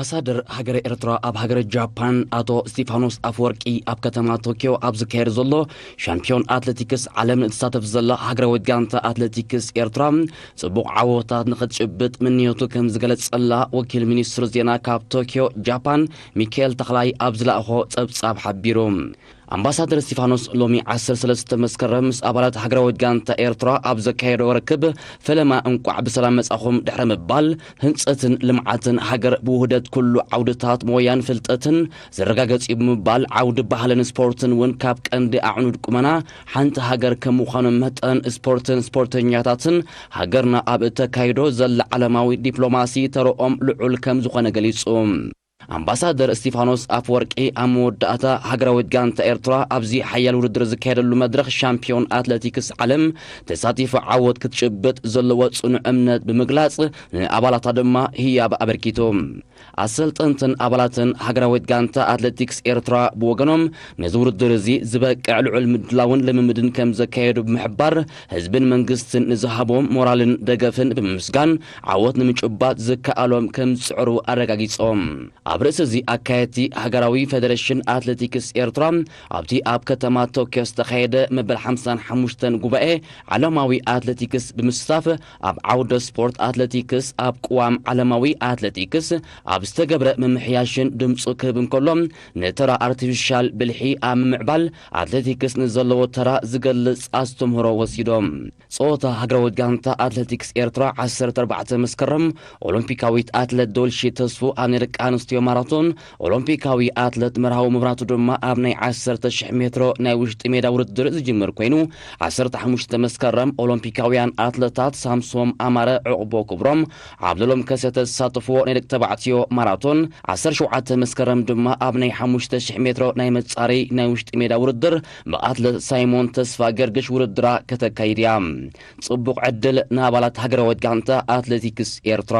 አምባሳደር ሀገረ ኤርትራ አብ ሀገረ ጃፓን አቶ ስቲፋኖስ አፈወርቂ አብ ከተማ ቶኪዮ አብ ዝካየድ ዘሎ ሻምፒዮን አትሌቲክስ ዓለም ንትሳተፍ ዘላ ሀገራዊ ጋንታ አትሌቲክስ ኤርትራ ጽቡቅ ዓወታት ንኽትጭብጥ ምንየቱ ከም ዝገለጸላ ወኪል ሚኒስትር ዜና ካብ ቶኪዮ ጃፓን ሚካኤል ተኽላይ ኣብ ዝለኣኾ ጸብጻብ ሓቢሩ አምባሳደር ስቲፋኖስ ሎሚ 13 መስከረም ምስ አባላት ሀገራዊ ጋንታ ኤርትራ ኣብ ዘካየደው ርክብ ፈለማ እንቋዕ ብሰላም መጻኹም ድሕረ ምባል ህንጸትን ልምዓትን ሃገር ብውህደት ኩሉ ዓውድታት ሞያን ፍልጠትን ዘረጋገጽ ብምባል ዓውዲ ባህልን ስፖርትን ውን ካብ ቀንዲ ኣዕኑድ ቁመና ሓንቲ ሃገር ከም ምዃኑ መጠን ስፖርትን ስፖርተኛታትን ሃገርና ኣብ ተካይዶ ዘላ ዓለማዊ ዲፕሎማሲ ተረኦም ልዑል ከም ዝኾነ ገሊጹ አምባሳደር ስቲፋኖስ አፈወርቂ አመወዳእታ ሀገራዊ ጋንታ ኤርትራ ኣብዚ ሓያል ውድድር ዝካየደሉ መድረኽ ሻምፒዮን አትሌቲክስ ዓለም ተሳቲፉ ዓወት ክትጭብጥ ዘለዎ ጽኑዕ እምነት ብምግላጽ ንኣባላታ ድማ ህያብ ኣበርኪቶም ኣሰልጠንትን ኣባላትን ሀገራዊ ጋንታ አትሌቲክስ ኤርትራ ብወገኖም ነዚ ውድድር እዚ ዝበቅዕ ልዑል ምድላውን ልምምድን ከም ዘካየዱ ብምሕባር ህዝብን መንግስትን ንዝሃቦም ሞራልን ደገፍን ብምምስጋን ዓወት ንምጭባጥ ዝከኣሎም ከም ዝጽዕሩ ኣረጋጊጾም ኣብ ርእሲ እዚ ኣካየቲ ሃገራዊ ፌደሬሽን አትሌቲክስ ኤርትራ ኣብቲ ኣብ ከተማ ቶኪዮ ዝተኻየደ መበል 55 ጉባኤ ዓለማዊ አትሌቲክስ ብምስታፍ ኣብ ዓውደ ስፖርት አትሌቲክስ ኣብ ቅዋም ዓለማዊ አትሌቲክስ ኣብ ዝተገብረ ምምሕያሽን ድምፁ ክህብ እንከሎም ነተራ ኣርቲፊሻል ብልሒ ኣብ ምምዕባል አትሌቲክስ ንዘለዎ ተራ ዝገልጽ ኣስተምህሮ ወሲዶም ጾታ ሃገራዊ ጋንታ አትሌቲክስ ኤርትራ 14 መስከረም ኦሎምፒካዊት አትሌት ዶልሺ ተስፉ ኣብ ናይ ደቂ ኣንስትዮ ማራቶን ኦሎምፒካዊ አትሌት መርሃዊ መብራቱ ድማ ኣብ ናይ 10,000 ሜትሮ ናይ ውሽጢ ሜዳ ውድድር ዝጅምር ኮይኑ 15 መስከረም ኦሎምፒካውያን አትሌታት ሳምሶም ኣማረ ዕቁቦ ክብሮም ዓብደሎም ከሰተ ተሳትፍዎ ናይ ደቂ ተባዕትዮ ማራቶን 17 መስከረም ድማ ኣብ ናይ 5,000 ሜትሮ ናይ መጻሪ ናይ ውሽጢ ሜዳ ውድድር ብኣትሌት ሳይሞን ተስፋ ገርግሽ ውድድራ ከተካይድ እያ ጽቡቕ ዕድል ንኣባላት ሃገራዊ ጋንታ አትሌቲክስ ኤርትራ